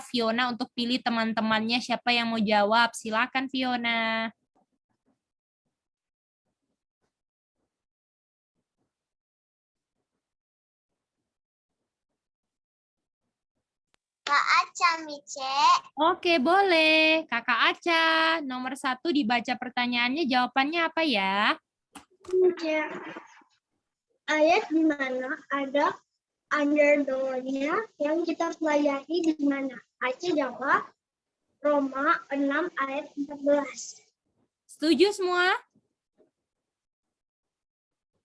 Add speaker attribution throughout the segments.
Speaker 1: Fiona untuk pilih teman-temannya siapa yang mau jawab. Silakan Fiona.
Speaker 2: Kak Aca, Mice.
Speaker 1: Oke, boleh. Kakak Aca, nomor 1 dibaca pertanyaannya, jawabannya apa ya?
Speaker 2: Mice. Ayat di mana ada underdog-nya yang kita pelajari di mana? Aca jawab Roma 6 ayat 14.
Speaker 1: Setuju semua?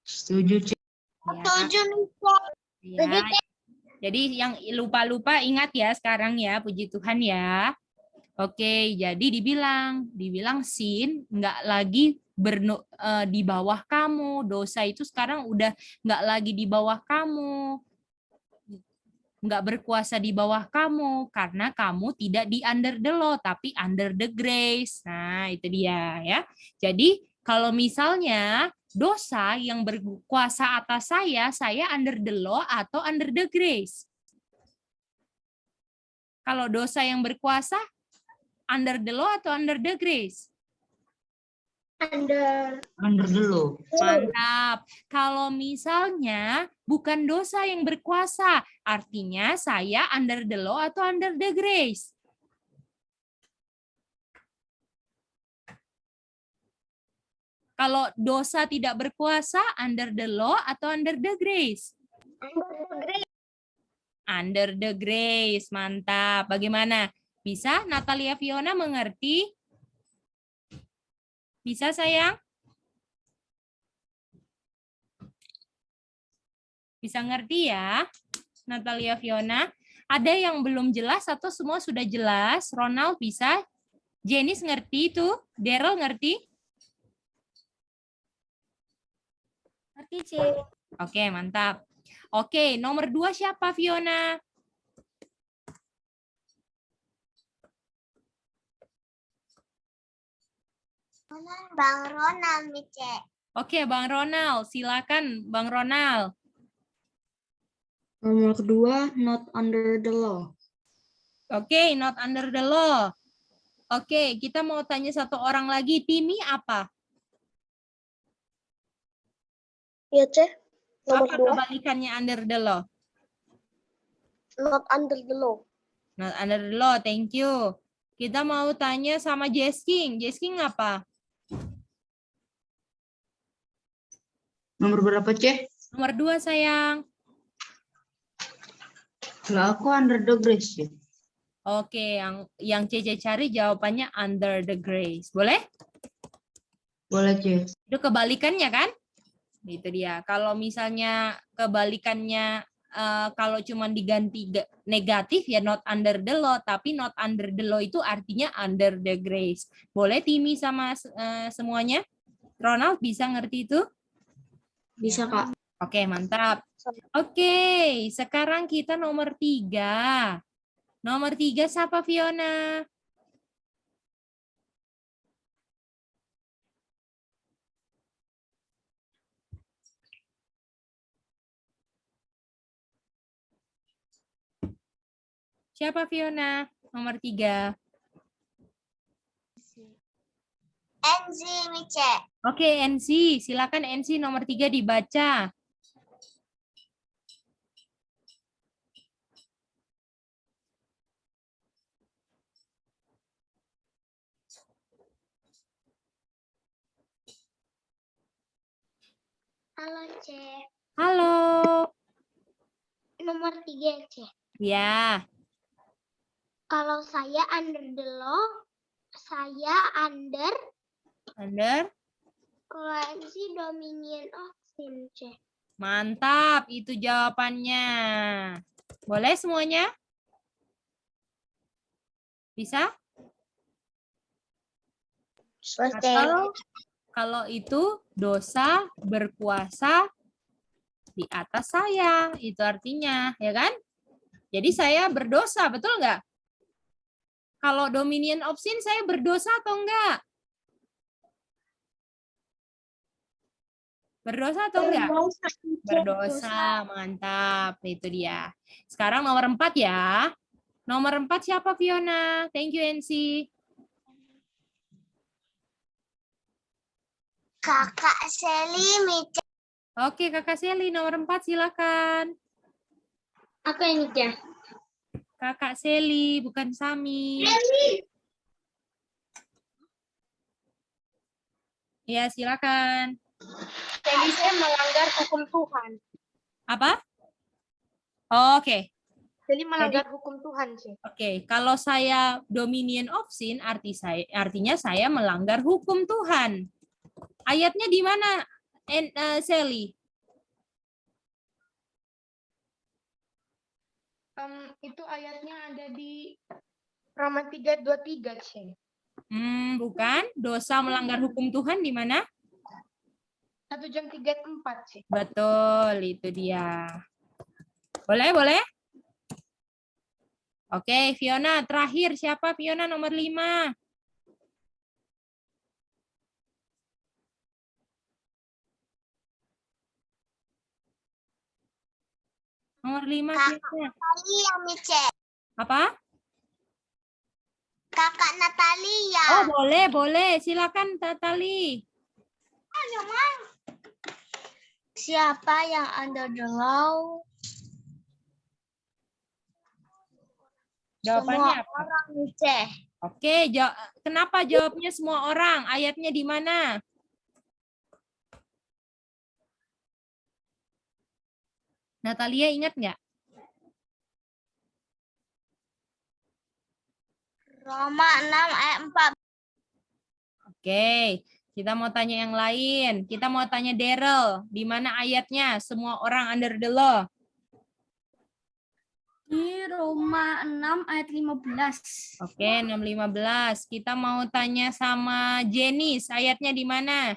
Speaker 3: Setuju, Cek.
Speaker 1: Ya.
Speaker 2: Setuju, Mice.
Speaker 1: Ya. Jadi yang lupa-lupa ingat ya sekarang ya, puji Tuhan ya. Oke, jadi dibilang sin nggak lagi di bawah kamu. Dosa itu sekarang udah nggak lagi di bawah kamu. Nggak berkuasa di bawah kamu karena kamu tidak di under the law tapi under the grace. Nah, itu dia ya. Jadi kalau misalnya dosa yang berkuasa atas saya under the law atau under the grace. Kalau dosa yang berkuasa under the law atau under the grace?
Speaker 2: Under
Speaker 3: the law.
Speaker 1: Mantap. Kalau misalnya bukan dosa yang berkuasa, artinya saya under the law atau under the grace? Kalau dosa tidak berkuasa, under the law atau under the grace? Under the grace. Mantap. Bagaimana? Bisa Natalia Fiona mengerti? Bisa sayang? Bisa ngerti ya, Natalia Fiona? Ada yang belum jelas atau semua sudah jelas? Ronald bisa? Janice ngerti itu? Daryl ngerti? Ngerti, Cik. Oke, mantap. Oke, nomor 2 siapa, Fiona?
Speaker 2: Bang Ronald, Mice.
Speaker 1: Oke, Bang Ronald. Silakan, Bang Ronald.
Speaker 3: Nomor kedua, not under the law.
Speaker 1: Oke, not under the law. Oke, kita mau tanya satu orang lagi. Timi apa?
Speaker 2: Iya, Cek. Nomor
Speaker 1: Apa
Speaker 2: 2,
Speaker 1: kebalikannya under the law?
Speaker 2: not under the law.
Speaker 1: Not under the law, thank you. Kita mau tanya sama Jesking. Jesking apa?
Speaker 3: Nomor berapa, Cek?
Speaker 1: Nomor 2 sayang.
Speaker 3: Kalau aku under the grace, Cek.
Speaker 1: Oke, yang Cece cari jawabannya under the grace. Boleh?
Speaker 3: Boleh, Cek.
Speaker 1: Itu kebalikannya kan? Itu dia. Kalau misalnya kebalikannya kalau cuma diganti negatif ya not under the law, tapi not under the law itu artinya under the grace. Boleh Timi sama semuanya? Ronald bisa ngerti itu?
Speaker 3: Bisa, Kak.
Speaker 1: Oke, mantap. Oke, sekarang kita nomor 3. Nomor 3 siapa Fiona? Siapa Fiona? Nomor 3.
Speaker 2: Enzi, Mice.
Speaker 1: Oke, NC. Silakan NC nomor 3 dibaca.
Speaker 2: Halo, Cek.
Speaker 1: Halo.
Speaker 2: Nomor 3, Cek.
Speaker 1: Ya.
Speaker 2: Kalau saya under the law, saya under koalisi dominion of sin, Cek.
Speaker 1: Mantap, itu jawabannya. Boleh semuanya? Bisa? Atau kalau itu dosa berkuasa di atas saya, itu artinya, ya kan? Jadi saya berdosa, betul nggak? Kalau dominion of sin, saya berdosa atau enggak? Berdosa atau enggak? Berdosa, mantap. Itu dia. Sekarang nomor 4 ya. Nomor 4 siapa Fiona? Thank you NC.
Speaker 2: Kakak Seli Mica.
Speaker 1: Oke, Kakak Seli nomor 4 silakan.
Speaker 2: Apa ini, Ceh?
Speaker 1: Kakak Seli, bukan Sami. Ya, silakan.
Speaker 2: Jadi saya melanggar hukum Tuhan.
Speaker 1: Apa? Oke.
Speaker 2: Jadi melanggar hukum Tuhan, Ceh.
Speaker 1: Oke, kalau saya dominion of sin, artinya saya melanggar hukum Tuhan. Ayatnya di mana, Sally?
Speaker 2: Itu ayatnya ada di Roma 3:23, Ceh.
Speaker 1: Bukan. Dosa melanggar hukum Tuhan di mana?
Speaker 2: 1 John 3:4, Ceh.
Speaker 1: Betul, itu dia. Boleh? Oke, Fiona, terakhir siapa Fiona nomor 5? Nomor 5 siapa?
Speaker 2: Natalia, Mice.
Speaker 1: Apa?
Speaker 2: Kakak Natalia.
Speaker 1: Oh, boleh. Silakan, Tatali.
Speaker 2: Siapa yang under the law?
Speaker 1: Jawabannya
Speaker 2: Semua
Speaker 1: apa?
Speaker 2: orang, Mice.
Speaker 1: Oke, kenapa jawabnya semua orang? Ayatnya di mana? Natalia ingat nggak?
Speaker 2: Roma 6 ayat 4.
Speaker 1: Oke, kita mau tanya yang lain. Kita mau tanya Daryl, di mana ayatnya? Semua orang under the law.
Speaker 2: Di Roma 6 ayat 15.
Speaker 1: Oke, 6:15. Kita mau tanya sama Jenis, ayatnya di mana?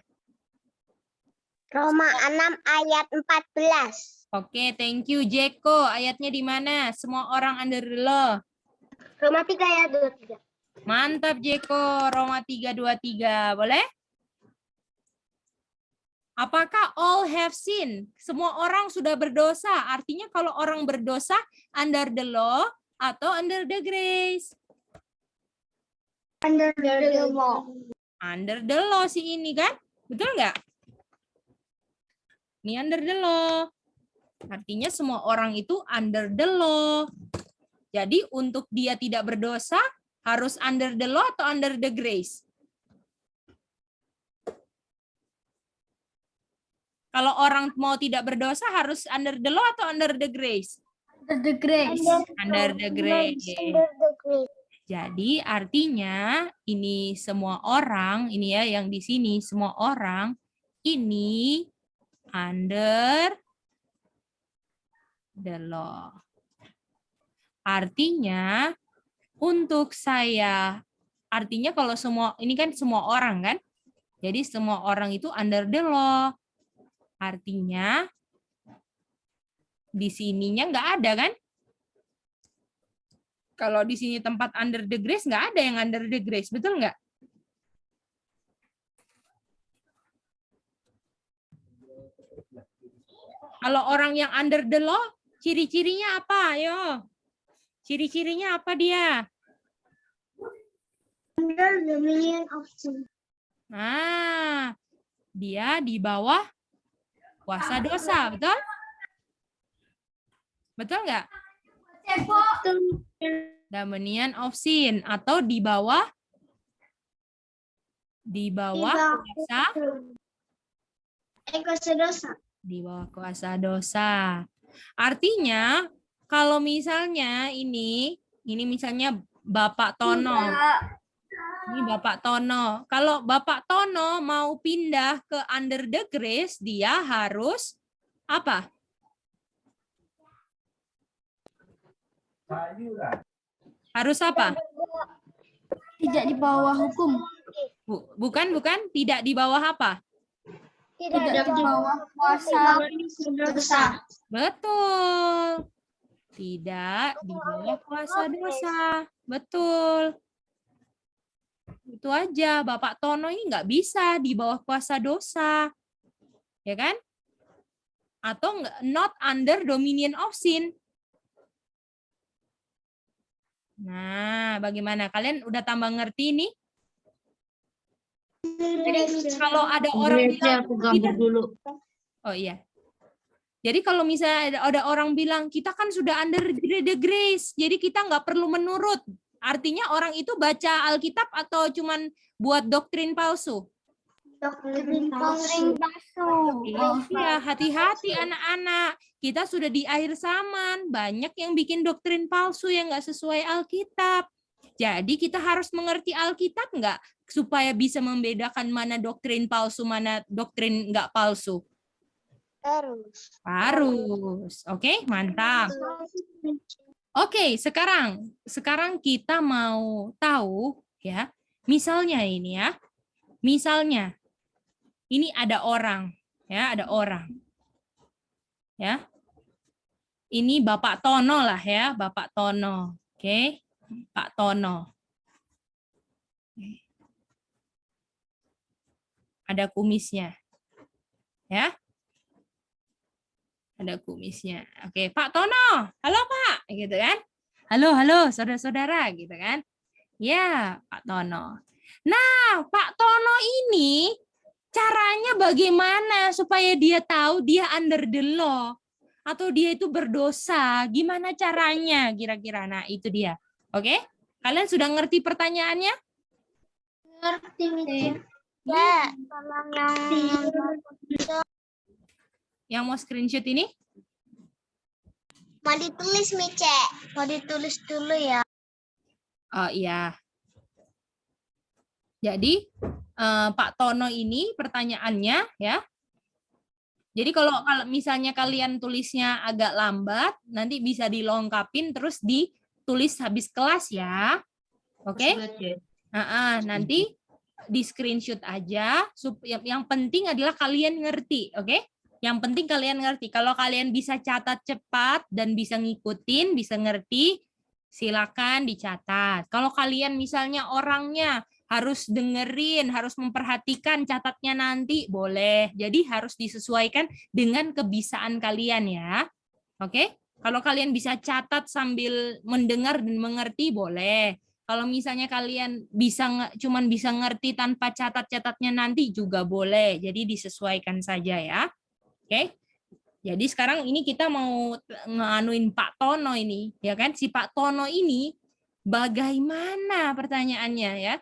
Speaker 2: Roma 6 ayat 14.
Speaker 1: Oke, thank you. Jeko, ayatnya di mana? Semua orang under the law.
Speaker 2: Roma 3 ayat 23.
Speaker 1: Mantap Jeko, Roma 3:23. Boleh? Apakah all have sinned? Semua orang sudah berdosa. Artinya kalau orang berdosa under the law atau under the grace?
Speaker 2: Under the law.
Speaker 1: Under the law sih ini kan? Betul nggak? Ini under the law. Artinya semua orang itu under the law. Jadi untuk dia tidak berdosa harus under the law atau under the grace? Kalau orang mau tidak berdosa harus under the law atau under the grace?
Speaker 2: Under the grace.
Speaker 1: Under the grace.
Speaker 2: Under the grace.
Speaker 1: Jadi artinya ini semua orang, ini ya yang di sini semua orang ini under the law. Artinya untuk saya, artinya kalau semua, ini kan semua orang kan? Jadi semua orang itu under the law. Artinya di sininya nggak ada kan? Kalau di sini tempat under the grace, nggak ada yang under the grace, betul nggak? Kalau orang yang under the law, ciri-cirinya apa? Ayo. Ciri-cirinya apa dia?
Speaker 2: Under dominion of sin.
Speaker 1: Nah, dia di bawah kuasa dosa, betul? Betul nggak? Dominion of sin atau di bawah kuasa
Speaker 2: dosa.
Speaker 1: Di bawah kuasa dosa. Artinya kalau misalnya ini misalnya Bapak Tono. Ini Bapak Tono. Kalau Bapak Tono mau pindah ke under the grace, dia harus apa? Harus apa?
Speaker 2: Tidak di bawah hukum.
Speaker 1: Bukan, tidak di bawah apa?
Speaker 2: Tidak di bawah kuasa dosa.
Speaker 1: Betul. Tidak di bawah kuasa dosa. Betul. Itu aja. Bapak Tono ini nggak bisa di bawah kuasa dosa. Ya kan? Atau not under dominion of sin. Nah, bagaimana? Kalian udah tambah ngerti nih? Jadi kalau ada orang
Speaker 3: Boleh, Ce,
Speaker 1: bilang
Speaker 3: aku gambar dulu.
Speaker 1: oh iya. Jadi kalau misalnya ada orang bilang kita kan sudah under the grace, jadi kita nggak perlu menurut. Artinya orang itu baca Alkitab atau cuman buat doktrin palsu?
Speaker 2: Doktrin palsu.
Speaker 1: Iya, hati-hati anak-anak. Kita sudah di akhir zaman, banyak yang bikin doktrin palsu yang nggak sesuai Alkitab. Jadi kita harus mengerti Alkitab nggak supaya bisa membedakan mana doktrin palsu, mana doktrin nggak palsu. Harus. Oke, mantap. Oke, sekarang kita mau tahu ya. Misalnya ini ya. Misalnya ini ada orang, ya, ada orang. Ya. Ini Bapak Tono lah ya, Bapak Tono. Oke. Pak Tono. Ada kumisnya. Ya. Ada kumisnya. Oke, Pak Tono. Halo, Pak. Gitu kan? Halo, saudara-saudara, gitu kan? Ya, Pak Tono. Nah, Pak Tono ini caranya bagaimana supaya dia tahu dia under the law atau dia itu berdosa? Gimana caranya kira-kira? Nah, itu dia. Oke? Kalian sudah ngerti pertanyaannya?
Speaker 2: Ngerti, Mice. Ya, tolong
Speaker 1: Yang mau screenshot ini?
Speaker 2: mau ditulis, Mice. Mau ditulis dulu ya.
Speaker 1: Oh iya. Jadi Pak Tono ini pertanyaannya ya. Jadi kalau misalnya kalian tulisnya agak lambat, nanti bisa dilengkapin terus ditulis habis kelas ya. Oke? Nanti di screenshot aja. Yang penting adalah kalian ngerti, oke? Yang penting kalian ngerti. Kalau kalian bisa catat cepat dan bisa ngikutin, bisa ngerti, silakan dicatat. Kalau kalian misalnya orangnya harus dengerin, harus memperhatikan catatnya nanti, boleh. Jadi harus disesuaikan dengan kebiasaan kalian ya. Oke? Kalau kalian bisa catat sambil mendengar dan mengerti, boleh. Kalau misalnya kalian cuman bisa ngerti tanpa catat-catatnya nanti juga boleh. Jadi disesuaikan saja ya. Oke? Jadi sekarang ini kita mau nganuin Pak Tono ini, ya kan? Si Pak Tono ini bagaimana pertanyaannya ya?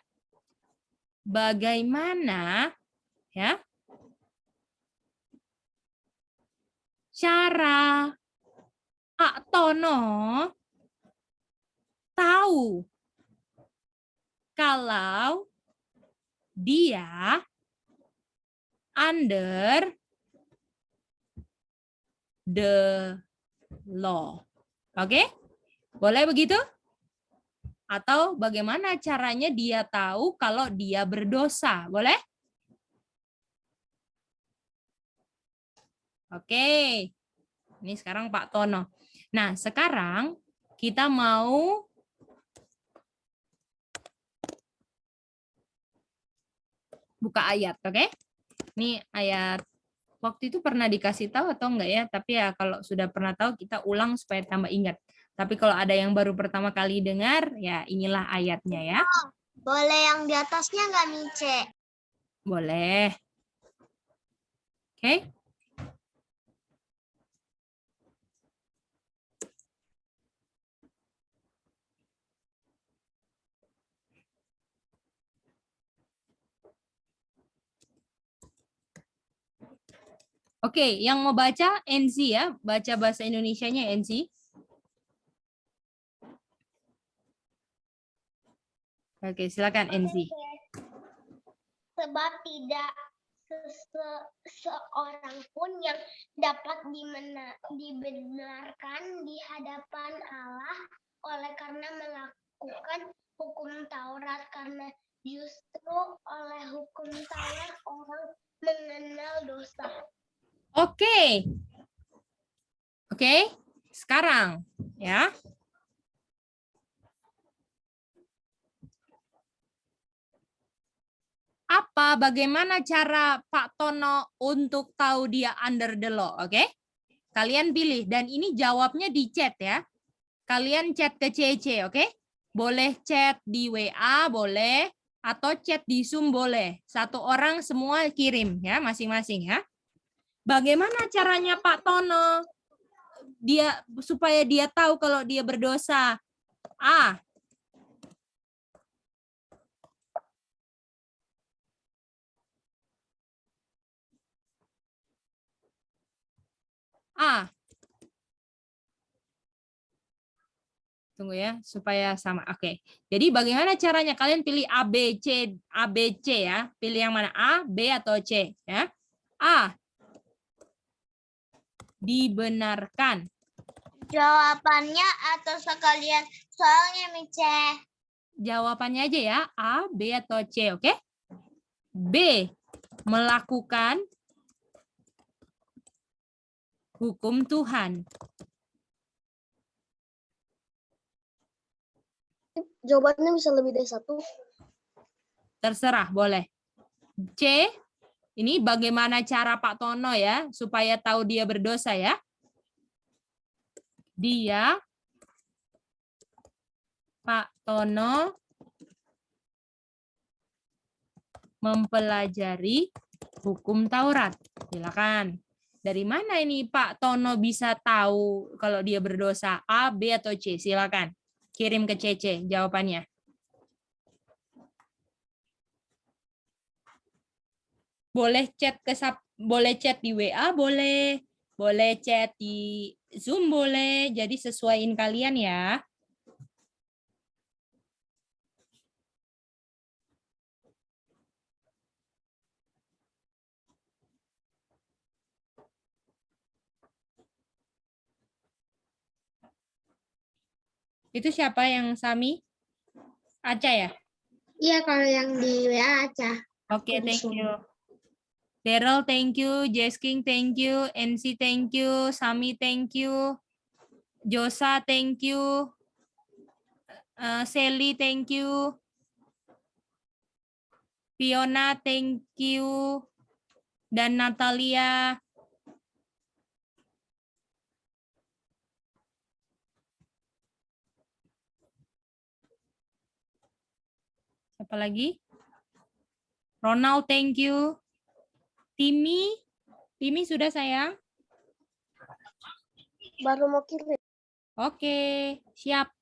Speaker 1: Bagaimana ya? Cara Pak Tono tahu kalau dia under the law. Oke? Boleh begitu? Atau bagaimana caranya dia tahu kalau dia berdosa? Boleh? Oke. Ini sekarang Pak Tono. Nah, sekarang kita mau buka ayat, oke? Ini ayat waktu itu pernah dikasih tahu atau enggak ya? Tapi ya kalau sudah pernah tahu kita ulang supaya tambah ingat. Tapi kalau ada yang baru pertama kali dengar, ya inilah ayatnya ya.
Speaker 2: Boleh yang di atasnya nggak, Mice?
Speaker 1: Boleh. Oke. Oke, yang mau baca NC ya, baca bahasa Indonesianya NC. Oke, silakan NC.
Speaker 2: Sebab tidak seorang pun yang dapat dibenarkan di hadapan Allah oleh karena melakukan hukum Taurat, karena justru oleh hukum Taurat orang mengenal dosa.
Speaker 1: Oke. Oke, sekarang ya. Bagaimana cara Pak Tono untuk tahu dia under the law, oke? Kalian pilih dan ini jawabnya di chat ya. Kalian chat ke CC, oke? Boleh chat di WA, boleh, atau chat di Zoom boleh. Satu orang semua kirim ya, masing-masing ya. Bagaimana caranya Pak Tono supaya dia tahu kalau dia berdosa? A. Tunggu ya, supaya sama. Oke. Jadi bagaimana caranya? Kalian pilih A, B, C, ya. Pilih yang mana? A, B, atau C. Ya. A. Dibenarkan.
Speaker 2: Jawabannya atau sekalian soalnya, Mice.
Speaker 1: Jawabannya aja ya. A, B, atau C. Oke. B. Melakukan hukum Tuhan.
Speaker 2: Jawabannya bisa lebih dari satu.
Speaker 1: Terserah, boleh. C. Ini bagaimana cara Pak Tono ya, supaya tahu dia berdosa ya. Dia, Pak Tono, mempelajari hukum Taurat. Silakan. Dari mana ini Pak Tono bisa tahu kalau dia berdosa? A, B, atau C? Silakan. Kirim ke CC jawabannya. Boleh chat di WA, boleh. Boleh chat di Zoom, boleh. Jadi sesuaiin kalian ya. Itu siapa yang Sami? Aca ya?
Speaker 2: Iya, kalau yang di WA aja.
Speaker 1: Oke, thank you. Daryl, thank you. Jesking, thank you. NC, thank you. Sami, thank you. Josa, thank you. Sally, thank you. Fiona, thank you. Dan Natalia. Siapa lagi? Ronald, thank you. Timi sudah sayang?
Speaker 2: Baru mau kirim.
Speaker 1: Oke, siap.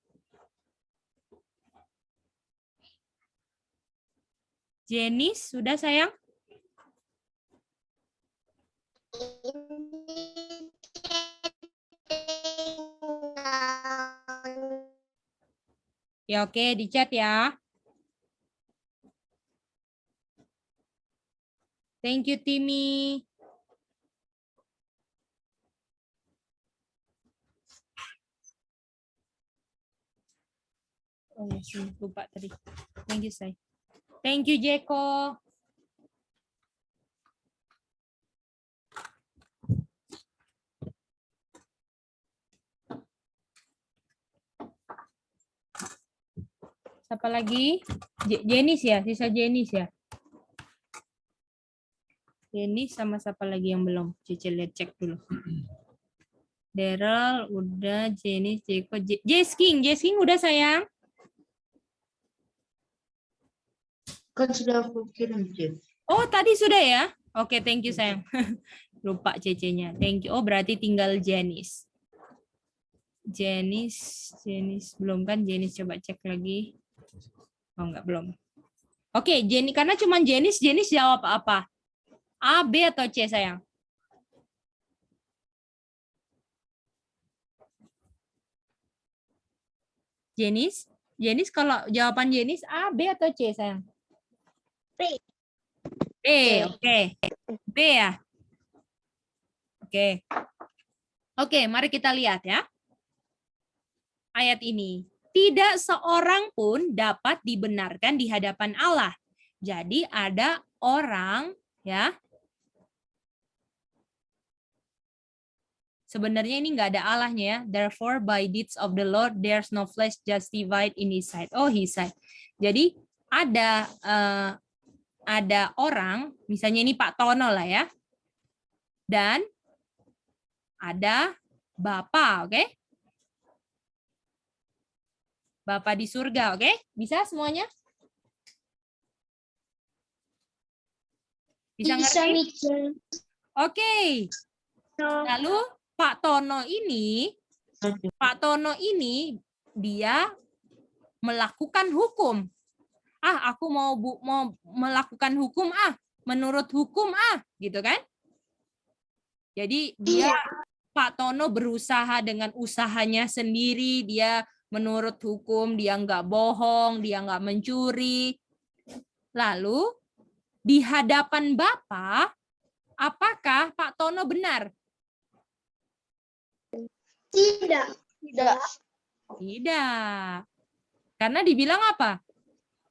Speaker 1: Jenis sudah sayang? Ya oke, di chat ya. Thank you, Timi. Oh ya, lupa tadi. Thank you, Say. Thank you, Jeko. Siapa lagi? Jenis ya, sisa Jenis ya. Jenis sama siapa lagi yang belum? Cici lihat cek dulu. Daryl udah, Jenis, Jeko, Jesking udah sayang?
Speaker 3: Kan sudah aku kirim, C.
Speaker 1: Oh, tadi sudah ya? Oke, thank you sayang. Lupa CC-nya. Thank you. Oh, berarti tinggal Jenis. Jenis belum kan? Jenis coba cek lagi. Oh, enggak, belum. Oke, Jenis, karena cuma Jenis jawab apa? A, B, atau C sayang? Jenis kalau jawaban Jenis A, B, atau C sayang?
Speaker 2: B.
Speaker 1: B, oke. B ya. Oke. Oke, mari kita lihat ya. Ayat ini. Tidak seorang pun dapat dibenarkan di hadapan Allah. Jadi ada orang ya. Sebenarnya ini nggak ada Allahnya ya. Therefore by deeds of the Lord there's no flesh justified in his sight. Oh, his sight. Jadi ada orang, misalnya ini Pak Tono lah ya. Dan ada Bapak, oke? Bapa di surga, oke? Bisa semuanya? Bisa ngerti? Oke. Lalu Pak Tono ini dia melakukan hukum. Aku mau melakukan hukum menurut hukum gitu kan? Jadi dia Pak Tono berusaha dengan usahanya sendiri, dia menurut hukum, dia nggak bohong, dia nggak mencuri. Lalu di hadapan Bapak, apakah Pak Tono benar?
Speaker 2: Tidak.
Speaker 1: Tidak. Karena dibilang apa?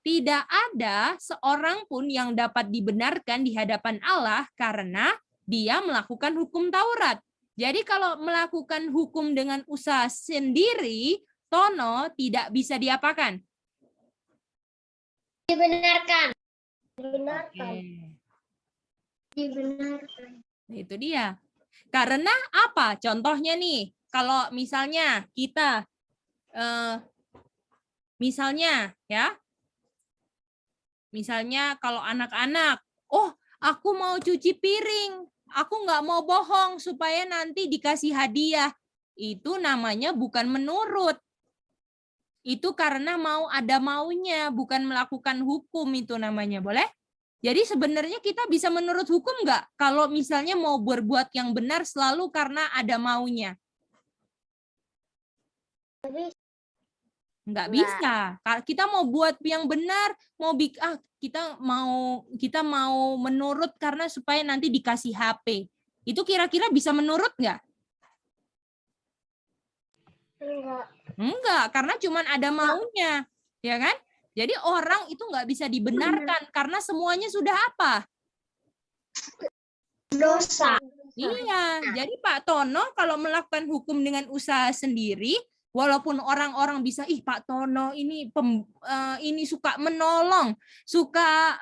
Speaker 1: Tidak ada seorang pun yang dapat dibenarkan di hadapan Allah karena dia melakukan hukum Taurat. Jadi kalau melakukan hukum dengan usaha sendiri, Tono tidak bisa diapakan?
Speaker 2: Dibenarkan.
Speaker 1: Oke.
Speaker 2: Dibenarkan.
Speaker 1: Itu dia. Karena apa? Contohnya nih, kalau misalnya kita, misalnya kalau anak-anak, aku mau cuci piring, aku nggak mau bohong supaya nanti dikasih hadiah. Itu namanya bukan menurut. Itu karena ada maunya, bukan melakukan hukum itu namanya. Boleh? Jadi sebenarnya kita bisa menurut hukum nggak? Kalau misalnya mau berbuat yang benar selalu karena ada maunya. Nggak bisa. Kita mau buat yang benar, kita mau menurut karena supaya nanti dikasih HP. Itu kira-kira bisa menurut nggak? Enggak, karena cuma ada maunya, ya kan? Jadi orang itu nggak bisa dibenarkan karena semuanya sudah apa?
Speaker 2: Dosa.
Speaker 1: Iya, jadi Pak Tono kalau melakukan hukum dengan usaha sendiri, walaupun orang-orang bisa, Pak Tono ini ini suka menolong, suka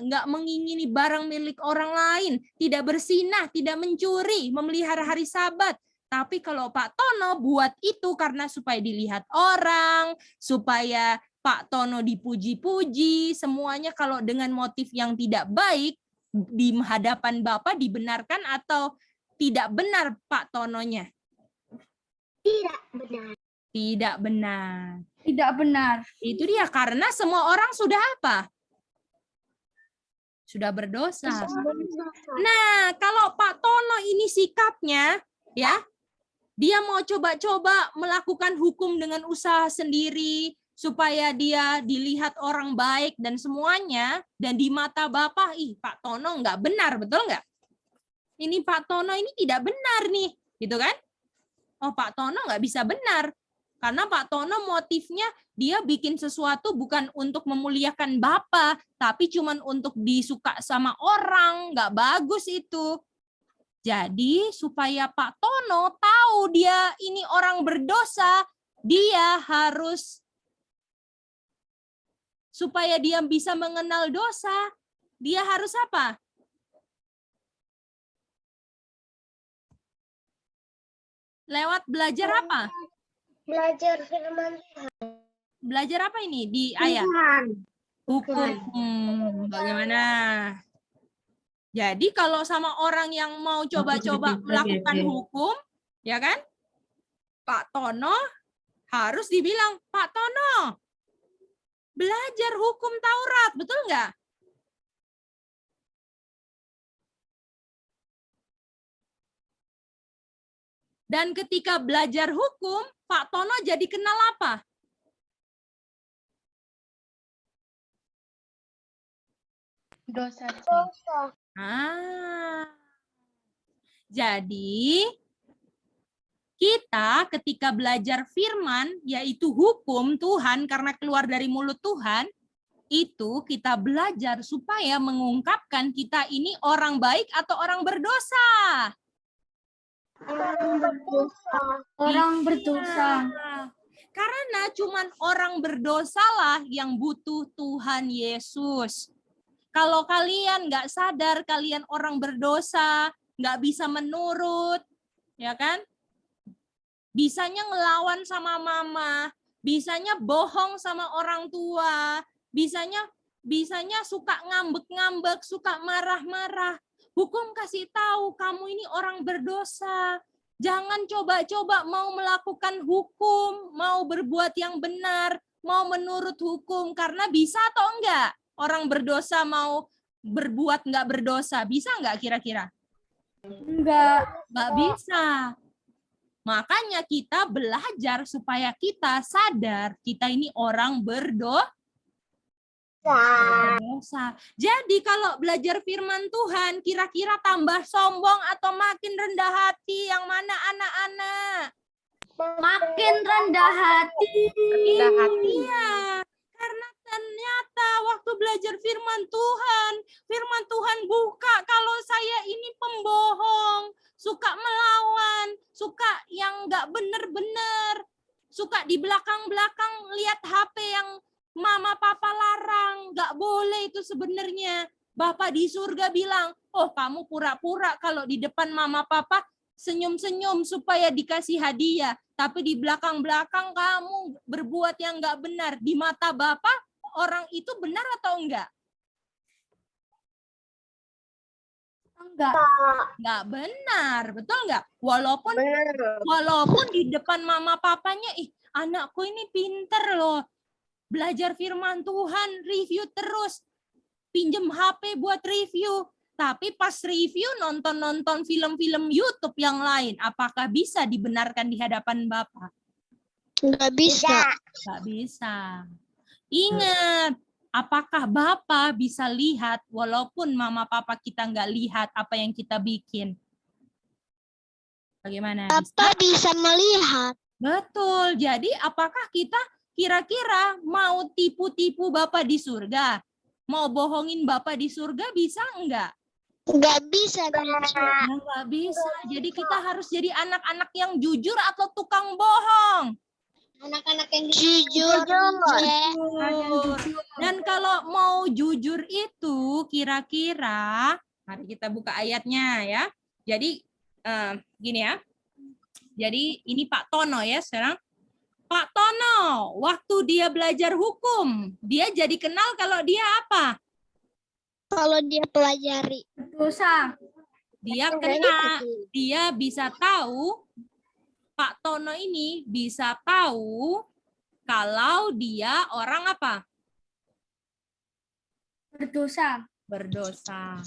Speaker 1: nggak mengingini barang milik orang lain, tidak bersinah, tidak mencuri, memelihara hari Sabat. Tapi kalau Pak Tono buat itu karena supaya dilihat orang, supaya Pak Tono dipuji-puji, semuanya kalau dengan motif yang tidak baik, di hadapan Bapak dibenarkan atau tidak benar Pak Tononya?
Speaker 2: Tidak benar.
Speaker 1: Tidak benar.
Speaker 3: Tidak benar.
Speaker 1: Itu dia, karena semua orang sudah apa? Sudah berdosa. Nah, kalau Pak Tono ini sikapnya, dia mau coba-coba melakukan hukum dengan usaha sendiri, supaya dia dilihat orang baik dan semuanya, dan di mata Bapak, Pak Tono nggak benar, betul nggak? Ini Pak Tono ini tidak benar nih, gitu kan? Pak Tono nggak bisa benar. Karena Pak Tono motifnya dia bikin sesuatu bukan untuk memuliakan Bapak, tapi cuma untuk disuka sama orang, nggak bagus itu. Jadi supaya Pak Tono tahu dia ini orang berdosa, dia harus, supaya dia bisa mengenal dosa, dia harus apa? Lewat belajar apa?
Speaker 2: Belajar firman Tuhan.
Speaker 1: Belajar apa ini di ayat? Hukum. Bagaimana? Jadi kalau sama orang yang mau coba-coba melakukan hukum, ya kan? Pak Tono harus dibilang, Pak Tono, belajar hukum Taurat, betul nggak? Dan ketika belajar hukum, Pak Tono jadi kenal apa?
Speaker 3: Dosa.
Speaker 1: Jadi kita ketika belajar firman, yaitu hukum Tuhan karena keluar dari mulut Tuhan, itu kita belajar supaya mengungkapkan kita ini orang baik atau orang berdosa.
Speaker 3: Orang berdosa.
Speaker 1: Karena cuman orang berdosalah yang butuh Tuhan Yesus. Kalau kalian nggak sadar kalian orang berdosa, nggak bisa menurut, ya kan? Bisanya ngelawan sama mama, bisanya bohong sama orang tua, bisanya suka ngambek-ngambek, suka marah-marah. Hukum kasih tahu kamu ini orang berdosa. Jangan coba-coba mau melakukan hukum, mau berbuat yang benar, mau menurut hukum, karena bisa atau enggak orang berdosa mau berbuat enggak berdosa, bisa enggak kira-kira?
Speaker 3: Enggak.
Speaker 1: Enggak bisa. Makanya kita belajar supaya kita sadar kita ini orang berdosa. Jadi kalau belajar firman Tuhan, kira-kira tambah sombong atau makin rendah hati? Yang mana anak-anak?
Speaker 3: Makin rendah hati.
Speaker 1: Rendah hati ya. Karena ternyata waktu belajar firman Tuhan buka kalau saya ini pembohong, suka melawan, suka yang nggak benar-benar, suka di belakang-belakang lihat HP yang mama papa larang, nggak boleh itu sebenarnya. Bapak di surga bilang, oh kamu pura-pura kalau di depan mama papa senyum-senyum supaya dikasih hadiah. Tapi di belakang-belakang kamu berbuat yang nggak benar. Di mata Bapak, orang itu benar atau enggak?
Speaker 3: Enggak.
Speaker 1: Nggak benar, betul nggak? Walaupun di depan mama papanya, anakku ini pinter loh. Belajar firman Tuhan, review terus. Pinjem HP buat review. Tapi pas review nonton-nonton film-film YouTube yang lain, apakah bisa dibenarkan di hadapan Bapak?
Speaker 2: Nggak bisa.
Speaker 1: Nggak bisa. Ingat, apakah Bapak bisa lihat walaupun mama papa kita nggak lihat apa yang kita bikin? Bagaimana?
Speaker 2: Bapak bisa melihat.
Speaker 1: Betul. Jadi apakah kita kira-kira mau tipu-tipu Bapak di surga? Mau bohongin Bapak di surga bisa enggak?
Speaker 2: Nggak bisa.
Speaker 1: Nggak bisa. Jadi kita harus jadi anak-anak yang jujur atau tukang bohong?
Speaker 2: Anak-anak yang jujur.
Speaker 1: Dan kalau mau jujur itu kira-kira, mari kita buka ayatnya ya. Jadi gini ya. Jadi ini Pak Tono ya sekarang. Pak Tono, waktu dia belajar hukum, dia jadi kenal kalau dia apa?
Speaker 2: Kalau dia pelajari.
Speaker 3: Dosa.
Speaker 1: Dia kenal, dia bisa tahu, Pak Tono ini bisa tahu kalau dia orang apa?
Speaker 3: Berdosa.
Speaker 1: Berdosa.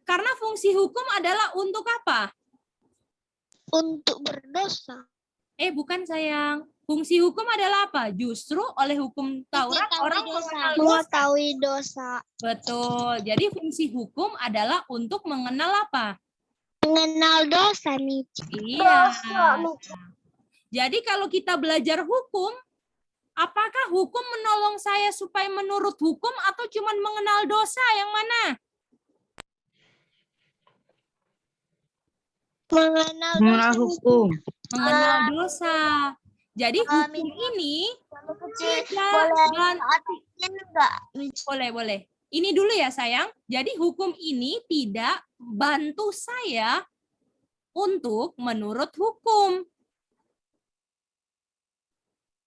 Speaker 1: Karena fungsi hukum adalah untuk apa?
Speaker 2: Untuk berdosa.
Speaker 1: Bukan sayang. Fungsi hukum adalah apa? Justru oleh hukum Taurat orang mengenal dosa.
Speaker 2: Mengetahui dosa.
Speaker 1: Betul. Jadi fungsi hukum adalah untuk mengenal apa?
Speaker 2: Mengenal dosa nih.
Speaker 1: Iya. Jadi kalau kita belajar hukum, apakah hukum menolong saya supaya menurut hukum atau cuma mengenal dosa? Yang mana?
Speaker 2: Mengenal
Speaker 3: hukum.
Speaker 1: Mengenal dosa. Jadi hukum ini boleh. Ini dulu ya sayang. Jadi hukum ini tidak bantu saya untuk menurut hukum.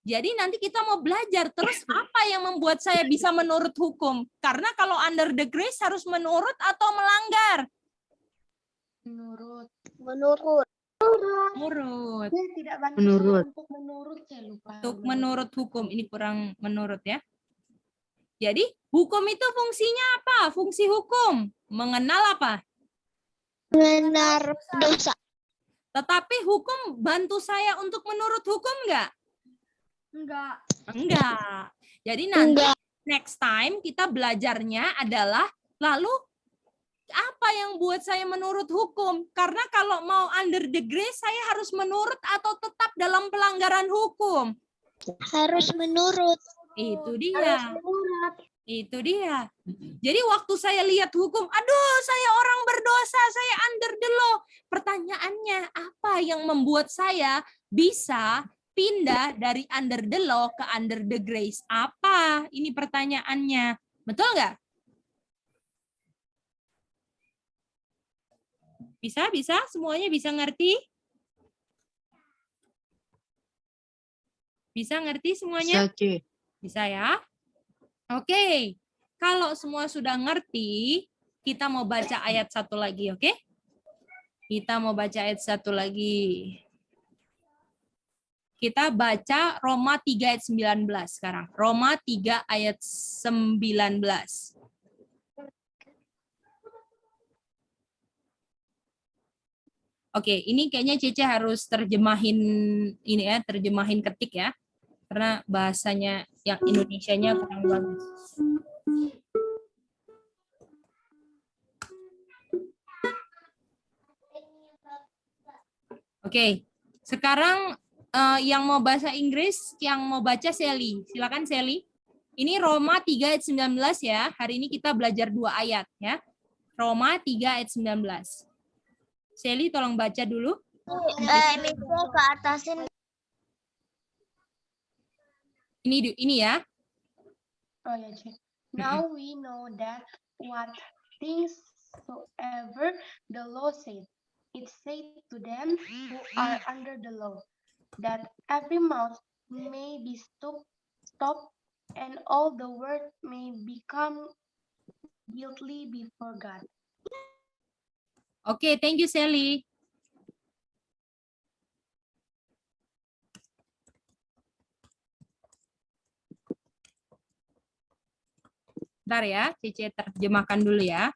Speaker 1: Jadi nanti kita mau belajar terus apa yang membuat saya bisa menurut hukum. Karena kalau under the grace harus menurut atau melanggar?
Speaker 3: Menurut.
Speaker 1: Menurut.
Speaker 3: Tidak bantu
Speaker 4: Menurut.
Speaker 3: untuk menurut saya lupa.
Speaker 1: Untuk menurut hukum. Ini kurang menurut ya. Jadi hukum itu fungsinya apa? Fungsi hukum. Mengenal apa?
Speaker 2: mengenal dosa.
Speaker 1: Tetapi hukum bantu saya untuk menurut hukum enggak?
Speaker 3: Enggak.
Speaker 1: Enggak. Jadi nanti
Speaker 2: Enggak.
Speaker 1: next time kita belajarnya adalah lalu apa yang buat saya menurut hukum? Karena kalau mau under the grace saya harus menurut atau tetap dalam pelanggaran hukum?
Speaker 2: Harus menurut.
Speaker 1: Itu dia. Itu dia. Jadi waktu saya lihat hukum, aduh saya orang berdosa, saya under the law. Pertanyaannya apa yang membuat saya bisa pindah dari under the law ke under the grace? Apa? Ini pertanyaannya. Betul nggak? Bisa? Semuanya bisa ngerti? Bisa ngerti semuanya?
Speaker 4: C.
Speaker 1: Bisa ya? Oke. Kalau semua sudah ngerti, kita mau baca ayat satu lagi, oke? Kita mau baca ayat satu lagi. Kita baca Roma 3 ayat 19 sekarang. Roma 3 ayat 19. Oke, ini kayaknya Cece harus terjemahin ini ya, terjemahin ketik ya. Karena bahasanya yang Indonesianya kurang bagus. Oke, sekarang yang mau bahasa Inggris, yang mau baca Sally. Silakan Sally. Ini Roma 3 ayat 19 ya. Hari ini kita belajar 2 ayat ya. Roma 3 ayat 19. Sally tolong baca dulu.
Speaker 2: Bisa ke atasin.
Speaker 1: Ini ya.
Speaker 5: Oh ya, Cik. Now we know that what things soever the law said, it said to them who are under the law, that every mouth may be stopped, and all the word may become guilty before God.
Speaker 1: Oke, thank you Sally. Bentar ya, Cece terjemahkan dulu ya.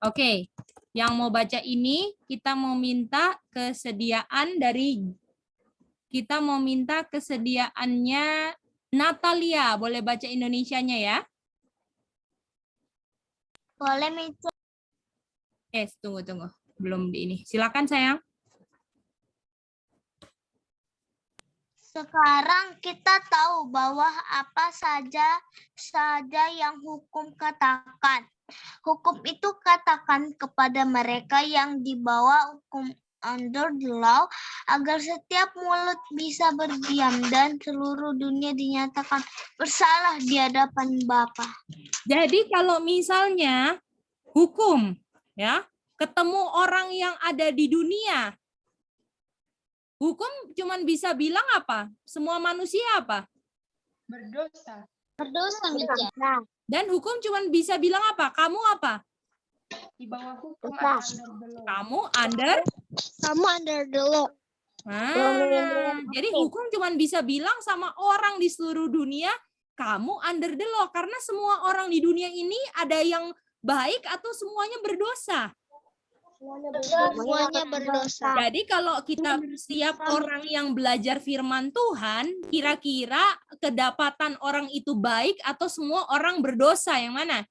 Speaker 1: Oke, yang mau baca ini kita mau minta kesediaannya Natalia. Boleh baca Indonesianya ya?
Speaker 2: Boleh, Mica.
Speaker 1: Tunggu. Belum di ini. Silakan sayang.
Speaker 2: Sekarang kita tahu bahwa apa saja yang hukum katakan. Hukum itu katakan kepada mereka yang dibawa hukum under the law, agar setiap mulut bisa berdiam dan seluruh dunia dinyatakan bersalah di hadapan Bapa.
Speaker 1: Jadi kalau misalnya hukum ya, ketemu orang yang ada di dunia, hukum cuman bisa bilang apa? Semua manusia apa?
Speaker 5: Berdosa.
Speaker 2: Berdosa, Mica.
Speaker 1: Dan hukum cuman bisa bilang apa? Kamu apa?
Speaker 5: Di bawah hukum atau under the law.
Speaker 1: Kamu under?
Speaker 2: Kamu under the law.
Speaker 1: Jadi hukum cuman bisa bilang sama orang di seluruh dunia, kamu under the law. Karena semua orang di dunia ini ada yang baik atau semuanya berdosa.
Speaker 2: Semuanya berdosa.
Speaker 1: Jadi kalau kita setiap orang yang belajar firman Tuhan, kira-kira kedapatan orang itu baik atau semua orang berdosa? Yang mana?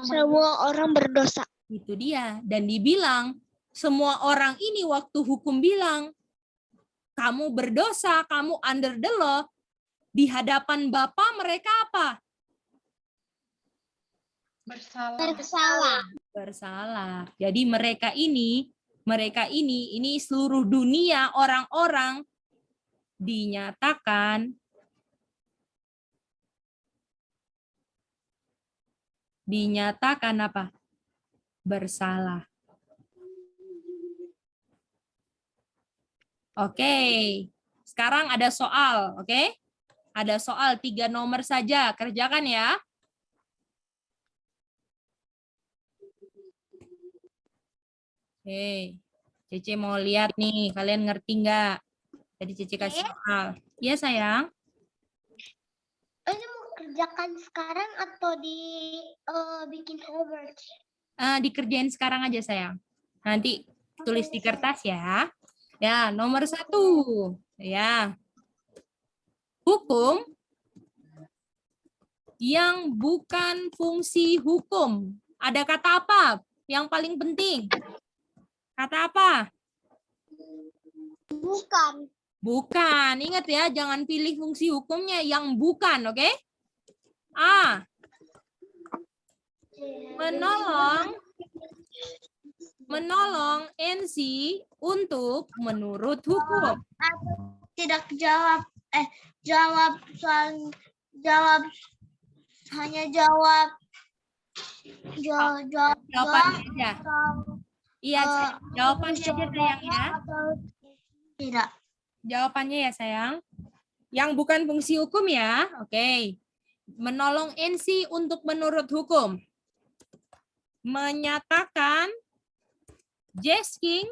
Speaker 2: Semua orang berdosa.
Speaker 1: Itu dia. Dan dibilang, semua orang ini waktu hukum bilang, kamu berdosa, kamu under the law, di hadapan Bapa mereka apa? Bersalah. Jadi mereka ini seluruh dunia orang-orang dinyatakan apa? Bersalah. Oke. Sekarang ada soal, oke? Ada soal 3 nomor saja, kerjakan ya. Oke, Cece mau lihat nih, kalian ngerti nggak? Jadi Cece kasih soal. Iya sayang.
Speaker 2: Ini mau kerjakan sekarang atau bikin homework?
Speaker 1: Dikerjain sekarang aja sayang. Nanti tulis di kertas ya. Ya, nomor 1. Ya. Hukum yang bukan fungsi hukum. Ada kata apa yang paling penting? Kata apa?
Speaker 2: Bukan.
Speaker 1: Bukan. Ingat ya, jangan pilih fungsi hukumnya yang bukan, oke? A. Menolong Menolong NC untuk menurut hukum.
Speaker 2: Tidak jawab, jawab soal, jawab, hanya jawab, jawab
Speaker 1: Jawabannya aja.
Speaker 2: atau,
Speaker 1: Iya, jawabannya aja sayang ya.
Speaker 2: atau tidak.
Speaker 1: Jawabannya ya sayang. Yang bukan fungsi hukum ya. Oke. Menolong NC untuk menurut hukum. Menyatakan Jesking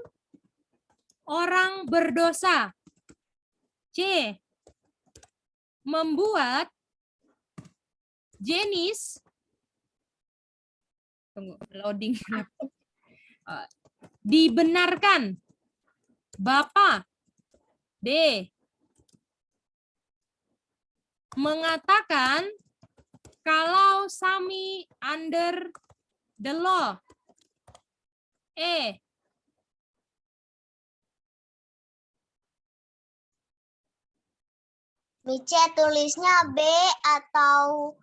Speaker 1: orang berdosa. C. Membuat Jenis loading dibenarkan. Bapak. D. Mengatakan kalau Sami under the law. E.
Speaker 2: Mice tulisnya B atau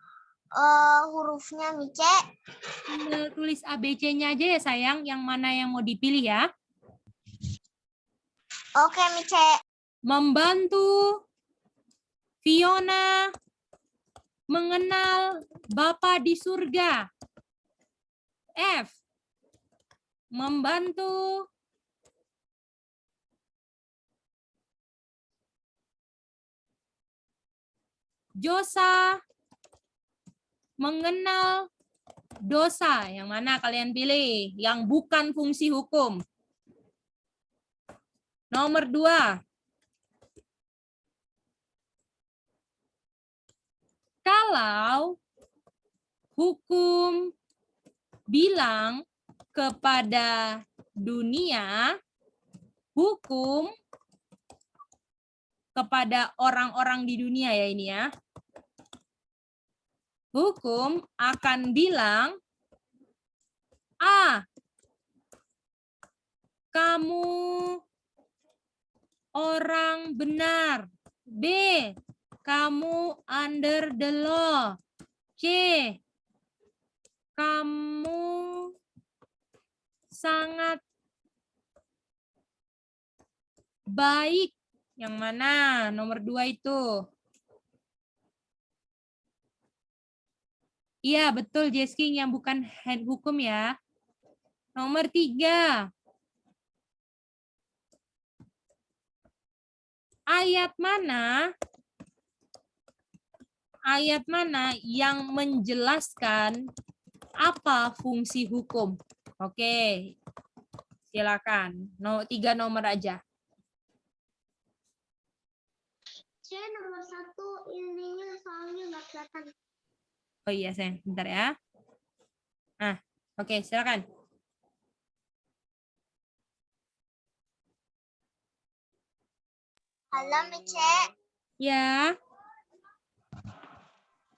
Speaker 2: hurufnya Mice?
Speaker 1: Tulis ABC-nya aja ya sayang, yang mana yang mau dipilih ya.
Speaker 2: Oke Mice.
Speaker 1: Membantu Fiona mengenal Bapa di surga. F. Membantu Josa mengenal dosa. Yang mana kalian pilih? Yang bukan fungsi hukum. Nomor 2. Kalau hukum bilang kepada dunia, hukum kepada orang-orang di dunia ya ini ya. Hukum akan bilang, A. Kamu orang benar. B. Kamu under the law. C. Kamu sangat baik. Yang mana? Nomor 2 itu. Iya, betul Jesking, yang bukan head hukum ya. Nomor 3. Ayat mana yang menjelaskan apa fungsi hukum? Oke, silakan. 3 nomor aja.
Speaker 2: C nomor 1 ininya soalnya nggak kelihatan.
Speaker 1: Oh iya sayang, bentar ya. Nah, oke silakan.
Speaker 2: Halo Mice.
Speaker 1: Ya.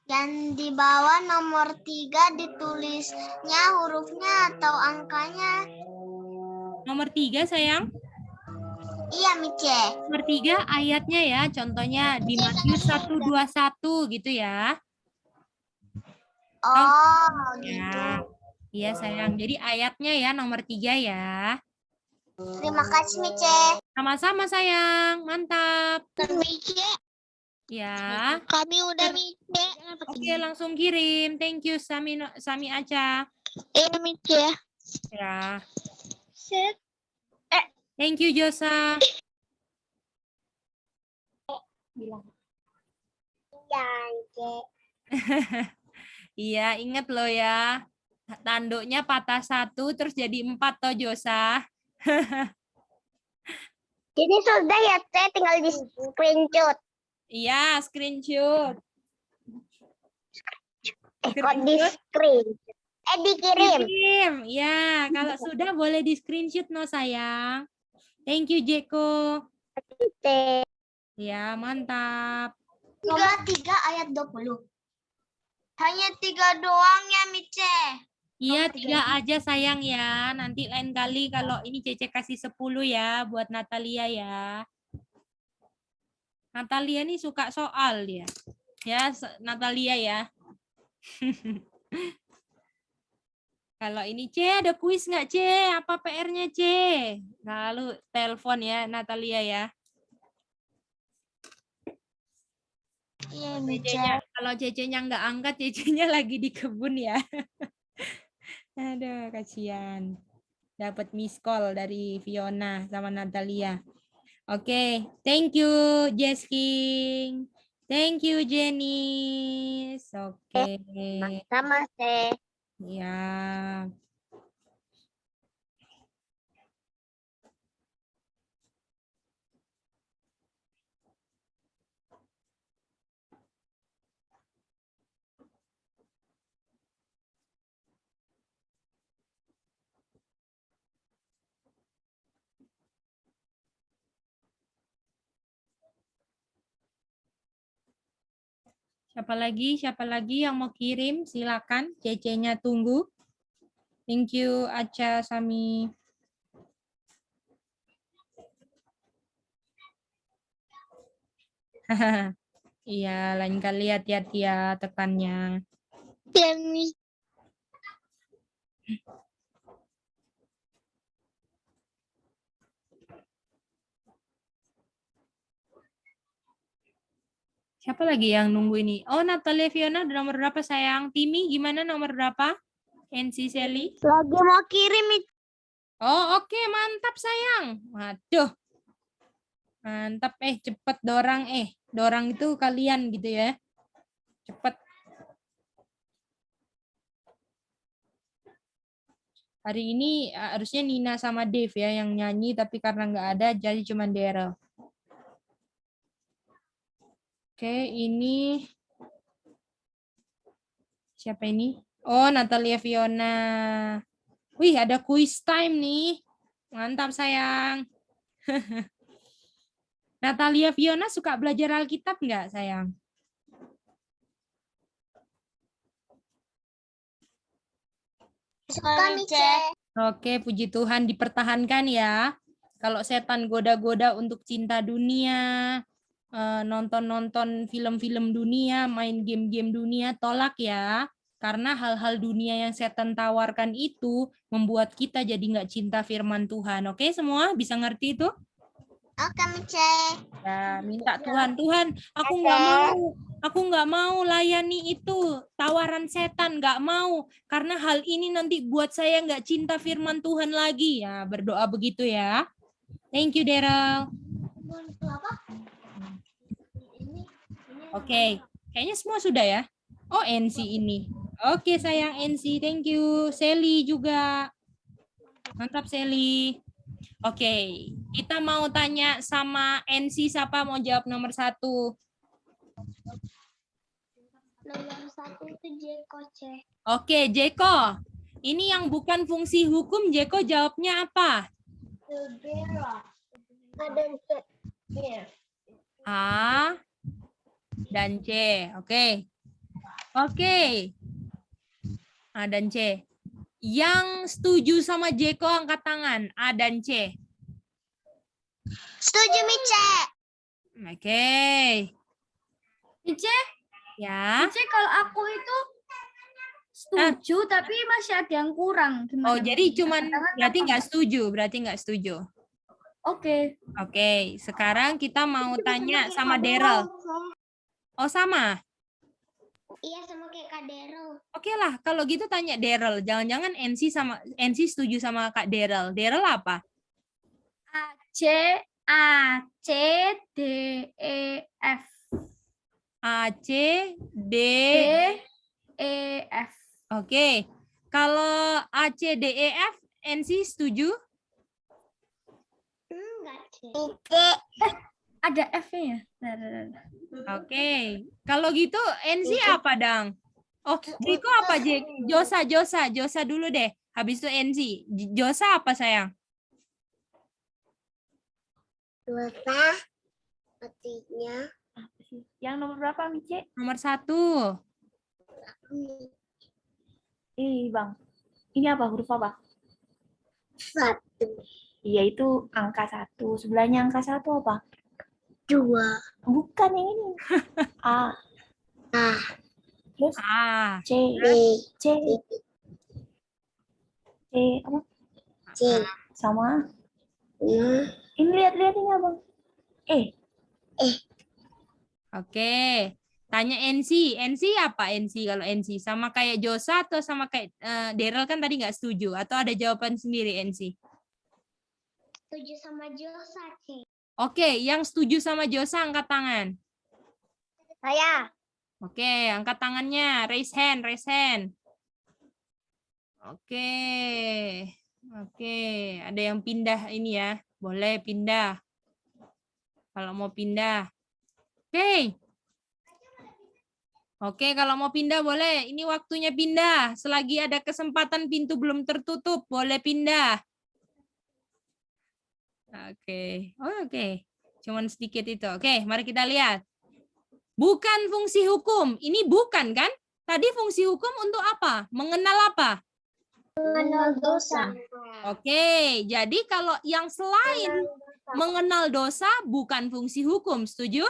Speaker 2: Yang di bawah nomor 3 ditulisnya hurufnya atau angkanya?
Speaker 1: Nomor 3 sayang.
Speaker 2: Iya Mice.
Speaker 1: Nomor 3 ayatnya ya, contohnya di Matius 1:21 gitu ya.
Speaker 2: Oh, gitu.
Speaker 1: Ya. Iya sayang, jadi ayatnya ya nomor 3 ya.
Speaker 2: Terima kasih Mice.
Speaker 1: Sama-sama sayang, mantap.
Speaker 2: Mice.
Speaker 1: Ya.
Speaker 2: Kami udah Mice.
Speaker 1: Oke, langsung kirim. Thank you Sami Aca.
Speaker 2: Mice.
Speaker 1: Ya.
Speaker 2: Set.
Speaker 1: Thank you Josa.
Speaker 2: Bilang. Iya, Mice.
Speaker 1: Iya, inget loh ya. Tanduknya patah 1 terus jadi 4 toh Josa.
Speaker 2: Jadi sudah ya Teh, tinggal di screenshot.
Speaker 1: Iya, screenshot.
Speaker 2: Kok di screen? Dikirim.
Speaker 1: Dikirim. Ya, kalau sudah boleh di screenshot no sayang. Thank you Jeko.
Speaker 2: Teh.
Speaker 1: Ya, mantap.
Speaker 2: 3 ayat 20. Hanya 3 doang ya Mice.
Speaker 1: Iya, 3 aja sayang ya. Nanti lain kali kalau ini Cece kasih 10 ya buat Natalia ya. Natalia nih suka soal dia. Ya, Natalia ya. Kalau ini C, ada kuis nggak C? Apa PR-nya C? Lalu telepon ya Natalia ya.
Speaker 2: Iya,
Speaker 1: CC-nya, kalau CC-nya nggak angkat, CC-nya lagi di kebun ya. Aduh, kasihan. Dapat miss call dari Fiona sama Natalia. Oke, thank you Jesking. Thank you Jenice. Oke.
Speaker 2: sama teh.
Speaker 1: Ya. Siapa lagi? Siapa lagi yang mau kirim? Silakan. CC-nya tunggu. Thank you Acha Sami. Iya, lain kali hati-hati ya tekannya.
Speaker 2: Ya, Miss.
Speaker 1: Siapa lagi yang nunggu ini? Oh, Natalia Fiona udah nomor berapa sayang? Timi gimana nomor berapa? NC Sally?
Speaker 2: Lagi mau kirim itu.
Speaker 1: Oh, oke, mantap sayang. Waduh. Mantap cepet dorang dorang itu kalian gitu ya. Cepet. Hari ini harusnya Nina sama Dave ya yang nyanyi tapi karena nggak ada jadi cuma Daryl. Oke, ini siapa ini? Oh, Natalia Fiona. Wih, ada quiz time nih. Mantap sayang. Natalia Fiona suka belajar Alkitab nggak sayang?
Speaker 2: Suka Miss.
Speaker 1: Oke, puji Tuhan dipertahankan ya. Kalau setan goda-goda untuk cinta dunia, nonton-nonton film-film dunia, main game-game dunia, tolak ya. Karena hal-hal dunia yang setan tawarkan itu membuat kita jadi nggak cinta firman Tuhan. Oke, semua bisa ngerti itu?
Speaker 2: Oke, Miss.
Speaker 1: Ya, minta Tuhan, Tuhan, aku nggak mau layani itu tawaran setan, nggak mau karena hal ini nanti buat saya nggak cinta firman Tuhan lagi. Ya, berdoa begitu ya. Thank you, Daryl. Oke, kayaknya semua sudah ya. Oh, NC ini. Oke, sayang NC, thank you. Sally juga. Mantap, Sally. Oke, kita mau tanya sama NC siapa mau jawab nomor 1?
Speaker 2: Nomor 1 itu Jeko, C.
Speaker 1: Oke, Jeko. Ini yang bukan fungsi hukum, Jeko jawabnya apa?
Speaker 2: Ada C.
Speaker 1: A dan C. Oke. Oke. A dan C. Yang setuju sama Jeko angkat tangan. A dan C.
Speaker 2: Setuju, Miss.
Speaker 1: Oke.
Speaker 3: Mice,
Speaker 1: Ya.
Speaker 3: Mice kalau aku itu setuju tapi masih ada yang kurang. Gimana?
Speaker 1: Oh, jadi cuman berarti nggak setuju,
Speaker 3: Oke.
Speaker 1: Oke, sekarang kita mau tanya sama Daryl. Oh, sama.
Speaker 2: Iya, sama kayak Kak Daryl.
Speaker 1: Oke lah, kalau gitu tanya Daryl. Jangan-jangan NC setuju sama Kak Daryl. Daryl apa?
Speaker 3: A C D E F.
Speaker 1: A C D
Speaker 3: E F.
Speaker 1: Oke. Kalau A C D E F NC setuju?
Speaker 2: Enggak, C.
Speaker 3: Ada F-nya ya?
Speaker 1: Oke. Kalau gitu NC apa, Dang? Oh, Jeko apa, Josa dulu deh. Habis itu NC. Josa apa, sayang?
Speaker 2: Dosa artinya
Speaker 3: Yang nomor berapa, Mice?
Speaker 1: Nomor 1.
Speaker 3: Bang. Ini apa? Huruf apa?
Speaker 2: 1,
Speaker 3: Iya, itu angka 1. Sebelahnya angka 1 apa?
Speaker 2: 2,
Speaker 3: Bukan yang ini. A.
Speaker 2: A,
Speaker 3: Terus
Speaker 1: A.
Speaker 3: C.
Speaker 2: B,
Speaker 3: C. apa?
Speaker 2: C.
Speaker 3: Sama.
Speaker 2: Nah,
Speaker 3: Ini lihat-lihat ini abang.
Speaker 1: Oke. Tanya NC. NC apa NC kalau NC? Sama kayak Josa atau sama kayak Daryl kan tadi nggak setuju? Atau ada jawaban sendiri NC?
Speaker 2: setuju sama Josa, C.
Speaker 1: Oke, yang setuju sama Josa angkat tangan.
Speaker 2: Saya.
Speaker 1: Oke, angkat tangannya. Raise hand, raise hand. Oke. Oke, ada yang pindah ini ya. Boleh pindah. Kalau mau pindah. Oke. Oke, kalau mau pindah boleh. Ini waktunya pindah. Selagi ada kesempatan pintu belum tertutup, boleh pindah. Oke. Oh, oke. Cuman sedikit itu. Oke, mari kita lihat. Bukan fungsi hukum. Ini bukan kan? Tadi fungsi hukum untuk apa? Mengenal apa?
Speaker 2: Mengenal dosa.
Speaker 1: Oke, jadi kalau yang selain mengenal dosa bukan fungsi hukum, setuju?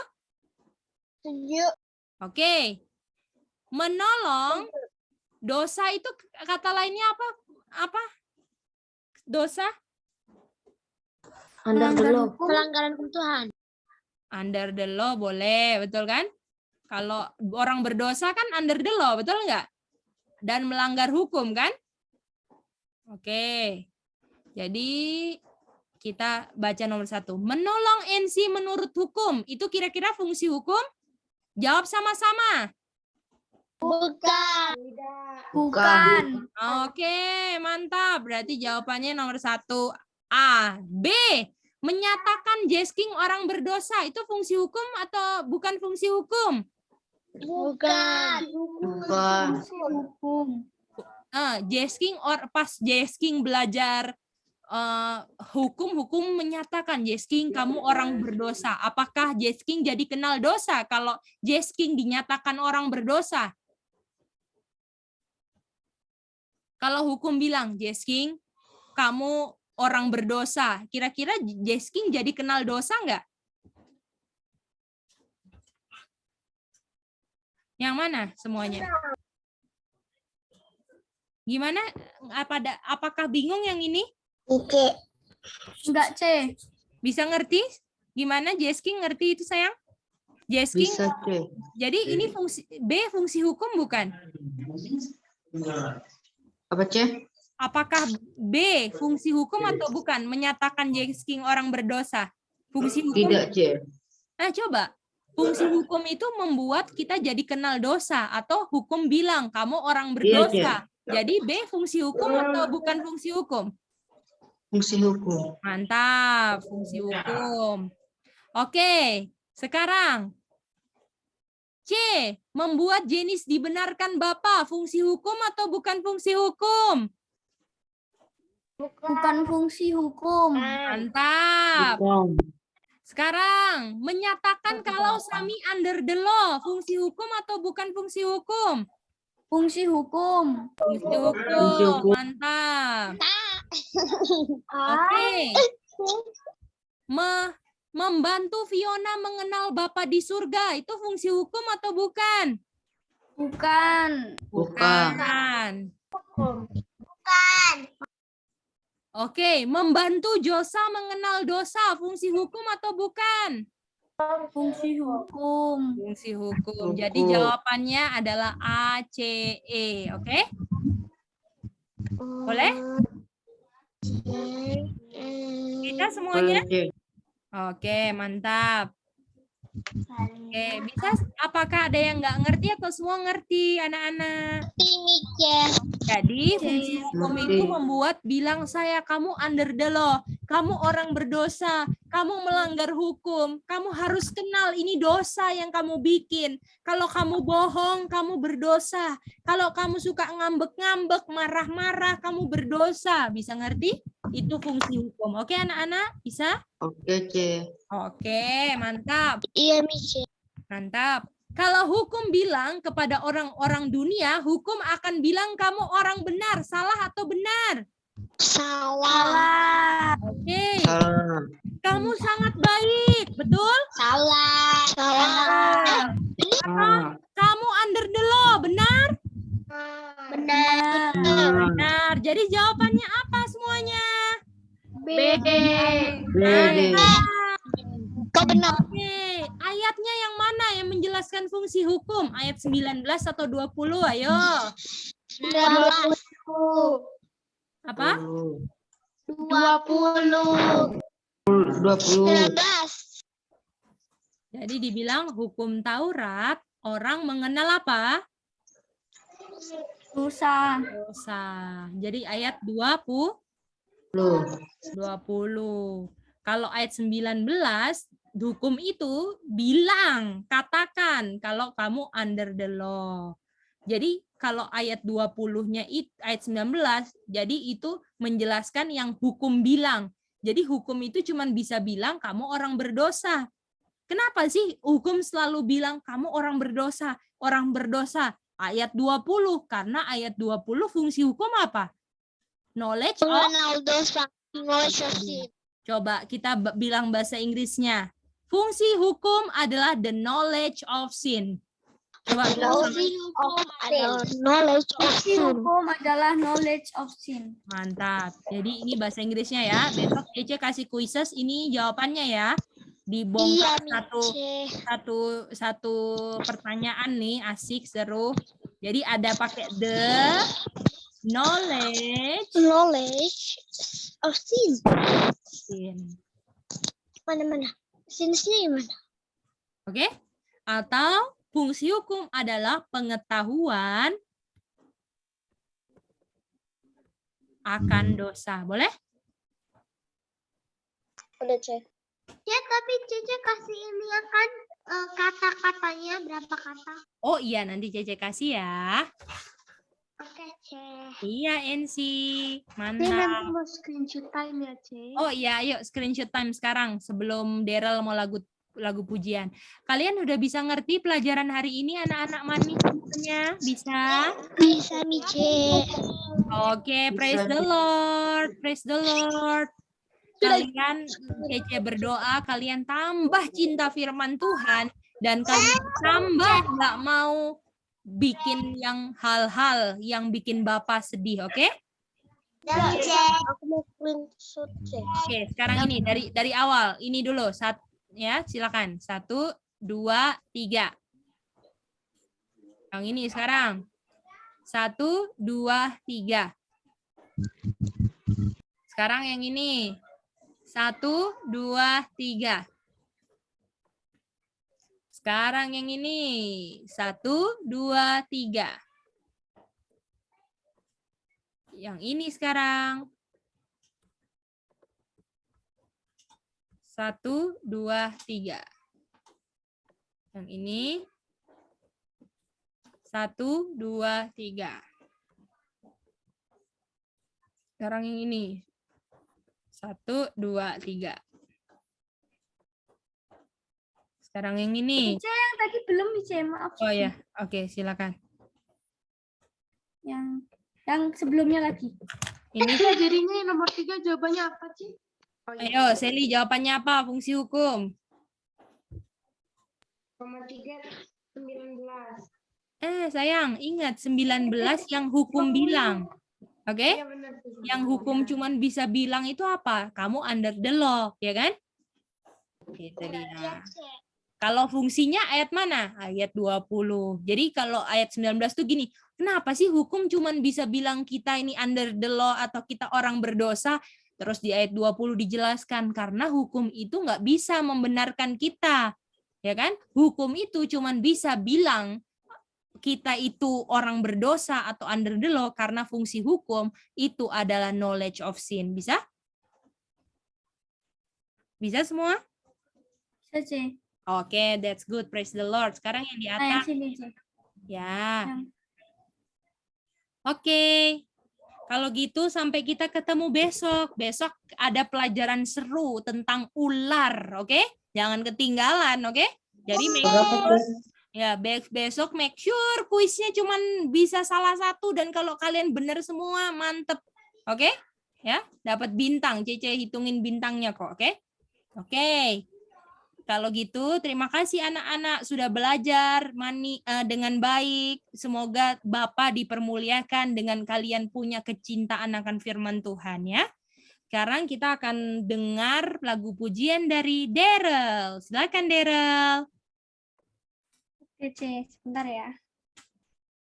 Speaker 2: Setuju.
Speaker 1: Oke. Menolong dosa itu kata lainnya apa? Apa? Dosa?
Speaker 2: Under the law. Pelanggaran hukum Tuhan.
Speaker 1: Under the law boleh, betul kan? Kalau orang berdosa kan under the law, betul nggak? Dan melanggar hukum kan? Oke. Jadi kita baca nomor 1. Menolong NC menurut hukum. Itu kira-kira fungsi hukum? Jawab sama-sama.
Speaker 2: Bukan.
Speaker 3: Bukan.
Speaker 1: Oke, mantap. Berarti jawabannya nomor 1 A. B. Menyatakan jasking orang berdosa. Itu fungsi hukum atau bukan fungsi hukum?
Speaker 2: Bukan.
Speaker 3: Hukum.
Speaker 1: Jasking pas jasking belajar hukum menyatakan jasking kamu orang berdosa. Apakah jasking jadi kenal dosa kalau jasking dinyatakan orang berdosa? Kalau hukum bilang jasking kamu orang berdosa, kira-kira jasking jadi kenal dosa nggak? Yang mana semuanya? Gimana? Apakah bingung yang ini?
Speaker 2: Oke.
Speaker 3: Enggak, C.
Speaker 1: Bisa ngerti? Gimana jasking ngerti itu sayang? Jasking.
Speaker 4: Bisa, C.
Speaker 1: Jadi ini fungsi B fungsi hukum bukan?
Speaker 4: Apa, C?
Speaker 1: Apakah B fungsi hukum atau bukan? Menyatakan jasking orang berdosa. Fungsi hukum.
Speaker 4: Tidak, C.
Speaker 1: Nah, coba. Fungsi hukum itu membuat kita jadi kenal dosa atau hukum bilang kamu orang berdosa. Jadi B fungsi hukum atau bukan fungsi hukum?
Speaker 4: Fungsi hukum.
Speaker 1: Mantap, fungsi hukum. Oke, sekarang C, membuat Jenis dibenarkan Bapak, fungsi hukum atau bukan fungsi hukum?
Speaker 3: Bukan fungsi hukum.
Speaker 1: Mantap.
Speaker 4: Bukan.
Speaker 1: Sekarang, menyatakan kalau Sami under the law, fungsi hukum atau bukan fungsi hukum?
Speaker 3: Fungsi hukum.
Speaker 1: Fungsi
Speaker 4: Fungsi
Speaker 1: hukum,
Speaker 4: hukum.
Speaker 1: mantap. Oke. Membantu Fiona mengenal Bapa di surga, itu fungsi hukum atau bukan?
Speaker 3: Bukan.
Speaker 1: Bukan. Oke, membantu Josa mengenal dosa, fungsi hukum atau bukan?
Speaker 3: Fungsi hukum.
Speaker 1: Fungsi hukum. Jadi jawabannya adalah A, C, E. Oke? Boleh? Bisa semuanya?
Speaker 4: Boleh, C.
Speaker 1: Oke, mantap. Oke, bisa. Apakah ada yang nggak ngerti atau semua ngerti, anak-anak? Jadi fungsi hukum itu membuat bilang saya kamu under the law, kamu orang berdosa, kamu melanggar hukum, kamu harus kenal ini dosa yang kamu bikin. Kalau kamu bohong, kamu berdosa. Kalau kamu suka ngambek-ngambek, marah-marah, kamu berdosa. Bisa ngerti? Itu fungsi hukum. Oke, anak-anak? Bisa?
Speaker 4: Oke, C.
Speaker 1: Oke, mantap.
Speaker 2: Iya, Miss.
Speaker 1: Mantap. Kalau hukum bilang kepada orang-orang dunia, hukum akan bilang kamu orang benar, salah atau benar?
Speaker 2: Salah.
Speaker 1: Oke.
Speaker 4: Salah.
Speaker 1: Kamu sangat baik, betul?
Speaker 2: Salah. Salah.
Speaker 4: Salah.
Speaker 1: Kamu under the law, benar?
Speaker 2: Benar.
Speaker 1: Benar. Lord. Jadi jawabannya apa semuanya?
Speaker 2: B.
Speaker 4: B.
Speaker 2: Kau benar.
Speaker 1: Oke, ayatnya yang mana yang menjelaskan fungsi hukum? Ayat 19 atau 20? Ayo.
Speaker 2: 20.
Speaker 1: Apa?
Speaker 2: 20.
Speaker 4: 20.
Speaker 1: Jadi dibilang hukum Taurat, orang mengenal apa?
Speaker 3: Dosa.
Speaker 1: Dosa. Jadi ayat 20. 20. Kalau ayat 19, hukum itu bilang, katakan kalau kamu under the law. Jadi kalau ayat 20-nya ayat 19, jadi itu menjelaskan yang hukum bilang. Jadi hukum itu cuma bisa bilang kamu orang berdosa. Kenapa sih hukum selalu bilang kamu orang berdosa? Orang berdosa. Ayat 20, karena ayat 20 fungsi hukum apa? Knowledge of
Speaker 2: Mengenal dosa. Knowledge of sin.
Speaker 1: Coba kita bilang bahasa Inggrisnya. Fungsi hukum adalah the knowledge of sin. Coba
Speaker 2: Fungsi hukum adalah knowledge of
Speaker 3: Fungsi
Speaker 2: sin.
Speaker 3: hukum adalah knowledge of sin.
Speaker 1: mantap. Jadi ini bahasa Inggrisnya ya. Besok Cece kasih quizzes ini jawabannya ya. Dibongkar satu pertanyaan nih, asik seru. Jadi ada pakai the knowledge
Speaker 2: of sin.
Speaker 1: sin.
Speaker 2: Mana? Sinsnya gimana?
Speaker 1: Oke? Atau fungsi hukum adalah pengetahuan akan dosa. Boleh?
Speaker 2: Udah cek. Ya, tapi Cece kasih ini ya kan kata-katanya berapa kata?
Speaker 1: Oh iya, nanti Cece kasih ya.
Speaker 2: Oke, Cek.
Speaker 1: Iya, NC.
Speaker 5: Nanti
Speaker 1: Mantap.
Speaker 5: mau screenshot time ya, Cek.
Speaker 1: Oh iya, ayo screenshot time sekarang sebelum Daryl mau lagu pujian. Kalian udah bisa ngerti pelajaran hari ini anak-anak manis semuanya? Bisa?
Speaker 2: Bisa, Mice.
Speaker 1: Oke, praise the Lord. Praise the Lord. Kalian Cece berdoa, kalian tambah cinta firman Tuhan dan kalian tambah nggak mau bikin yang hal-hal yang bikin Bapak sedih, oke?
Speaker 2: Aku mau screenshot, Cek.
Speaker 1: Oke, sekarang ini dari awal. Ini dulu, ya, silakan. 1, 2, 3. Yang ini sekarang. 1, 2, 3. Sekarang yang ini. 1, 2, 3. Sekarang yang ini. 1, 2, 3. Yang ini sekarang. 1, 2, 3. Yang ini. 1, 2, 3. Sekarang yang ini. 1, 2, 3. Sekarang yang ini.
Speaker 3: Mice yang tadi belum Mice, maaf.
Speaker 1: Oh ya, oke, silakan.
Speaker 3: Yang sebelumnya lagi.
Speaker 1: Ini,
Speaker 5: Jadinya yang nomor 3 jawabannya apa, Cik? Oh,
Speaker 1: ayo, Seli jawabannya apa? Fungsi hukum.
Speaker 5: Nomor 3, 19.
Speaker 1: Sayang, ingat 19 yang hukum bilang. Oke?
Speaker 5: Iya, benar.
Speaker 1: Yang hukum cuman bisa bilang itu apa? Kamu under the law, ya kan? Gitu dia. Kalau fungsinya ayat mana? Ayat 20. Jadi kalau ayat 19 tuh gini, kenapa sih hukum cuman bisa bilang kita ini under the law atau kita orang berdosa? Terus di ayat 20 dijelaskan, karena hukum itu nggak bisa membenarkan kita. Ya kan? Hukum itu cuman bisa bilang kita itu orang berdosa atau under the law karena fungsi hukum itu adalah knowledge of sin. Bisa? Bisa semua?
Speaker 3: Bisa, Cek.
Speaker 1: Oke, that's good. Praise the Lord. Sekarang yang di
Speaker 3: Nah, yang
Speaker 1: atas.
Speaker 3: sini, Cek.
Speaker 1: Ya.
Speaker 3: Yang-
Speaker 1: Oke. Kalau gitu sampai kita ketemu besok. Besok ada pelajaran seru tentang ular, oke? Jangan ketinggalan, oke? Jadi ya besok make sure kuisnya cuman bisa salah satu dan kalau kalian benar semua mantep, oke? Ya, dapat bintang. Cece hitungin bintangnya kok, oke? Oke. Kalau gitu, terima kasih anak-anak sudah belajar dengan baik. Semoga Bapak dipermuliakan dengan kalian punya kecintaan akan firman Tuhan ya. Sekarang kita akan dengar lagu pujian dari Daryl. Silakan Daryl.
Speaker 3: Oke, C. Sebentar ya.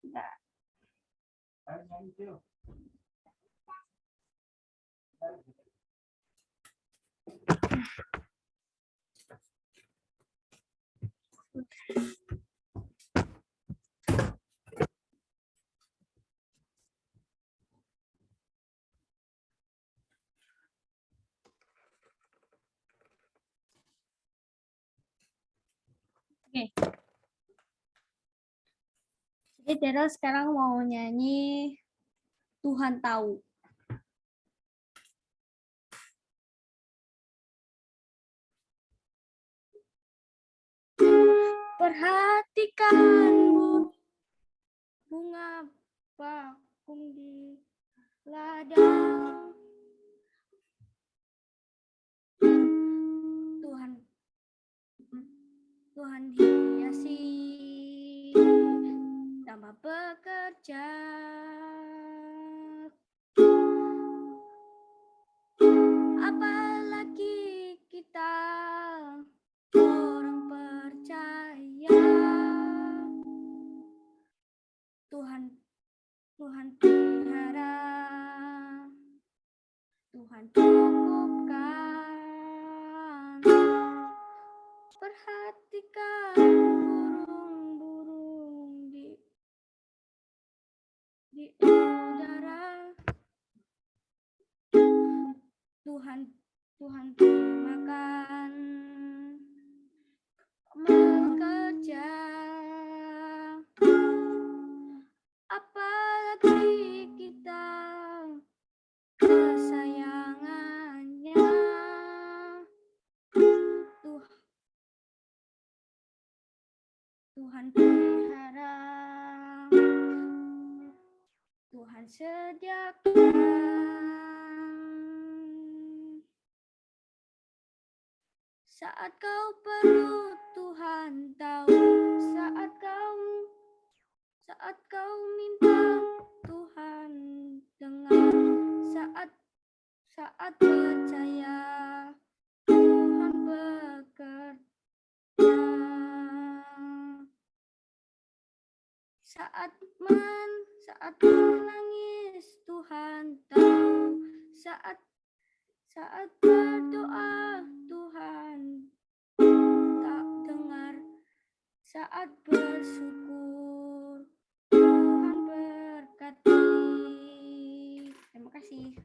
Speaker 3: Bentar. Oke. Jadi Daryl sekarang mau nyanyi Tuhan Tahu. Perhatikan bunga bakung di ladang. Tuhan hiasi tanpa bekerja. Apalagi kita orang percaya. Tuhan pelihara, Tuhan cukupkan. Perhatikan burung-burung di udara. Tuhan makan bekerja. Apalagi kita kesayangannya. Tuhan pelihara, Tuhan sediakan. Saat kau perlu Tuhan tahu, saat kau minta Tuhan dengar, saat percaya Tuhan bekerja. Saat menangis Tuhan tahu, saat berdoa Tuhan tak dengar, saat bersyukur Tuhan berkati. Terima kasih.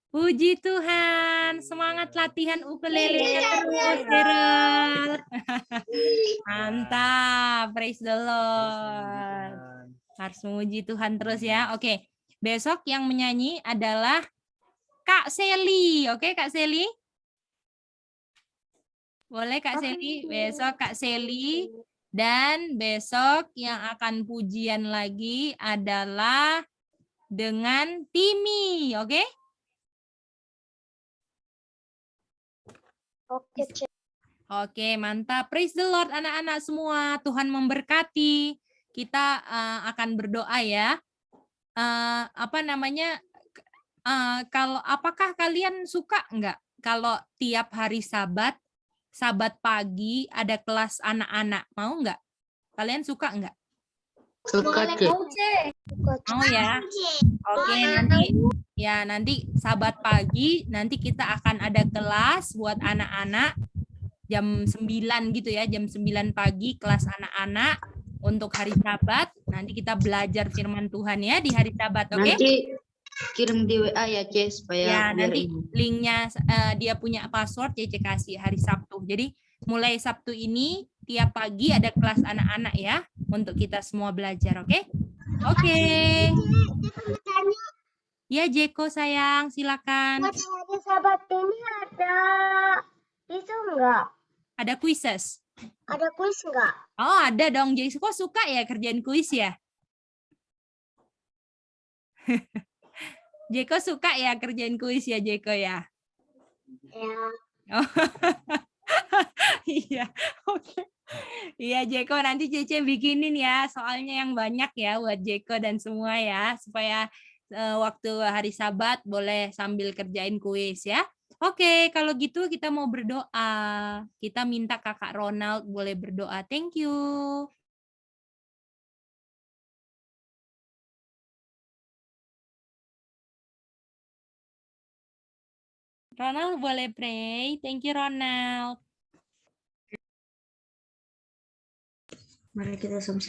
Speaker 1: Puji Tuhan, semangat latihan ukulele terus, Daryl. Mantap, praise the Lord. Harus memuji Tuhan terus ya. Oke, besok yang menyanyi adalah Kak Seli. Oke, Kak Seli? Boleh Kak Seli? Besok Kak Seli. Dan besok yang akan pujian lagi adalah dengan Timi. Oke? Oke, mantap. Praise the Lord anak-anak semua. Tuhan memberkati. Kita akan berdoa ya. Apakah kalian suka enggak kalau tiap hari Sabat pagi ada kelas anak-anak? Mau enggak? Kalian suka enggak?
Speaker 4: Suka, Cek.
Speaker 1: Mau ya? Oke, nanti Sabat pagi nanti kita akan ada kelas buat anak-anak jam 9 gitu ya, jam 9 pagi kelas anak-anak untuk hari Sabat. Nanti kita belajar firman Tuhan ya di hari Sabat, oke?
Speaker 4: Nanti kirim di WA ya, Cek, supaya
Speaker 1: Ya,
Speaker 4: biar
Speaker 1: nanti
Speaker 4: ini.
Speaker 1: linknya dia punya password Cece kasih hari Sabtu. Jadi mulai Sabtu ini tiap pagi ada kelas anak-anak ya untuk kita semua belajar, oke? Oke. Ya, Jeko sayang, silakan.
Speaker 2: Buat hari Sabat ini ada itu enggak?
Speaker 1: Ada quizzes.
Speaker 2: Ada kuis enggak?
Speaker 1: Oh, ada dong. Jeko suka ya kerjain kuis ya? Jeko suka ya kerjain kuis ya, Jeko ya?
Speaker 2: Ya.
Speaker 1: Oh. Iya, oke. Iya, Jeko, nanti Cece bikinin ya, soalnya yang banyak ya buat Jeko dan semua ya, supaya waktu hari Sabat boleh sambil kerjain kuis ya. Oke, kalau gitu kita mau berdoa. Kita minta Kakak Ronald boleh berdoa. Thank you. Ronald boleh pray. Thank you, Ronald.
Speaker 4: Mari kita sama